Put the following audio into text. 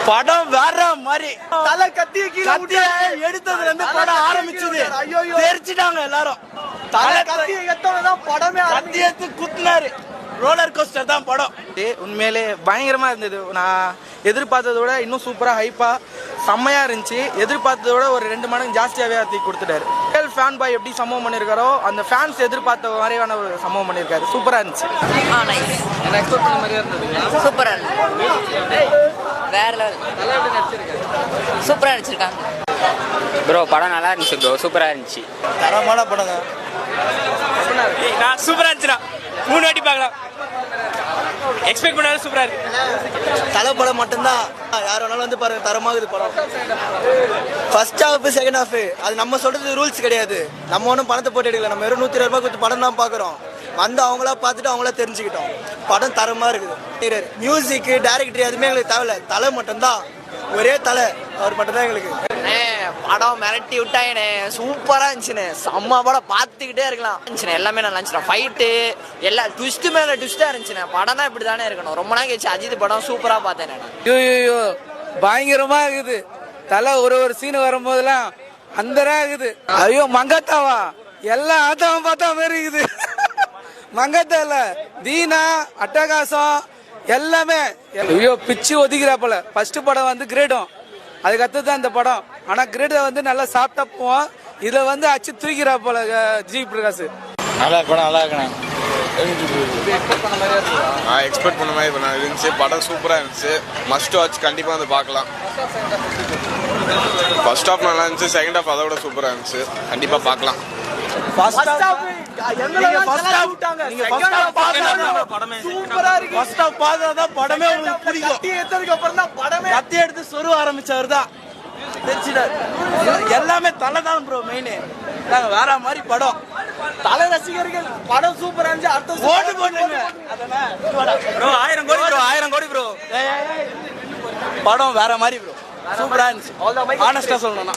படம் வேற மாதிரி தலை கத்திய கீழே எடுத்ததுல இருந்து படம் ஆரம்பிச்சது. தெரிச்சிட்டாங்க எல்லாரும். தலை கத்திய எத்தவதான் படமே கத்தி எடுத்து குத்துனாரு. ரோலர் கோஸ்டர் தான் படம். உண்மையிலே பயங்கரமா இருந்தது. நான் எதிர்பார்த்ததை விட இன்னும் சூப்பரா ஹைப்பா செம்மையா இருந்துச்சு. எதிர்பார்த்ததை விட ஒரு 2 மடங்கு ஜாஸ்தியாவே ஆத்தி கொடுத்துட்டாரு. ஃபேன் பாய் எப்படி சம்பவம் பண்ணியிருக்காரோ அந்த ஃபேன்ஸ் எதிர்பார்த்த மாதிரியான ஒரு சம்பவம் பண்ணியிருக்காரு. சூப்பரா இருந்துச்சு. சூப்பரா வேற லெவல். சூப்பரா நடிச்சிருக்காங்க ப்ரோ. படம் நல்லா இருந்துச்சு ப்ரோ. சூப்பரா இருந்துச்சு. தரமான படம். சூப்பரா இருந்துச்சுடா. 3 வாட்டி பார்க்கலாம். எக்ஸ்பெக்ட் பண்ணாலும் சூப்பரா இருக்கு. தலை படம் மட்டும்தான். யார் வேணாலும் வந்து பாருங்க, தரமாகுது படம். ஃபர்ஸ்ட் ஹாஃப் செகண்ட் ஹாஃப் அது நம்ம சொல்றது ரூல்ஸ் கிடையாது. நம்ம ஒன்றும் பணத்தை போட்டு எடுக்கல. நம்ம வெறும் 120 ரூபாய் கொடுத்து படம் தான் பார்க்குறோம். வந்து அவங்களா பார்த்துட்டு அவங்களா தெரிஞ்சுக்கிட்டோம். படம் தரமா இருக்குது. மியூசிக் டைரக்டர் எதுவுமே எங்களுக்கு தேவையில்ல. தலை மட்டும்தான். ஒரே தலை அவர் மட்டும் தான் எங்களுக்கு. படம் மிரட்டி விட்டாங்கண்ணே. சூப்பரா இருந்துச்சுண்ணே. செம்ம படம் பார்த்துக்கிட்டே இருக்கலாம். எல்லாமே நல்லா இருந்துச்சு. ஃபைட்டு எல்லாம் ட்விஸ்ட் மேல ட்விஸ்டா இருந்துச்சுண்ணே. படம் தான் இப்படி தானே இருக்கணும். ரொம்ப நாள் கழிச்சு அஜித் படம் சூப்பரா பார்த்தேன். ஐயோ பயங்கரமா இருக்குது. தலை ஒரு சீன் வரும்போதெல்லாம் அந்தரா இருக்குது. ஐயோ மங்கத்தாவா எல்லாம் ஆத்தாவும் பார்த்தா மாதிரி இருக்குது. மங்கத்தா இல்ல தீனா அட்டகாசம் எல்லாமே. ஐயோ பிச்சு ஒதுக்கிறாப்பல. ஃபர்ஸ்ட் படம் வந்து கிரேடும், அதுக்கு அடுத்தது தான் இந்த படம். ஆனா கிரேட வந்து நல்லா சாப்பிட்டா போவோம். இதுல வந்து அச்சு தூக்கிறாப்பல ஜி பிரகாஷ். நல்லா படம் நல்லா இருக்கணும். எக்ஸ்பெக்ட் பண்ண மாதிரி இருந்துச்சு. படம் சூப்பரா இருந்துச்சு. Must watch. கண்டிப்பா வந்து பார்க்கலாம். ஃபர்ஸ்ட் ஹாஃப் நல்லா இருந்துச்சு. செகண்ட் ஹாஃப் அதை விட சூப்பரா இருந்துச்சு. கண்டிப்பா பார்க்கலாம். எல்லாமே தலை தான் ப்ரோ மெயின். வேற மாதிரி படம். தலை ரசிகர்கள் படம் சூப்பரா இருந்துச்சு. அடுத்த ஓட்டு போட்டுங்க. 1000 கோடி ப்ரோ. 1000 கோடி ப்ரோ. படம் வேற மாதிரி ப்ரோ. சூப்பரா இருந்துச்சு. ஆனஸ்டா சொல்லணும்னா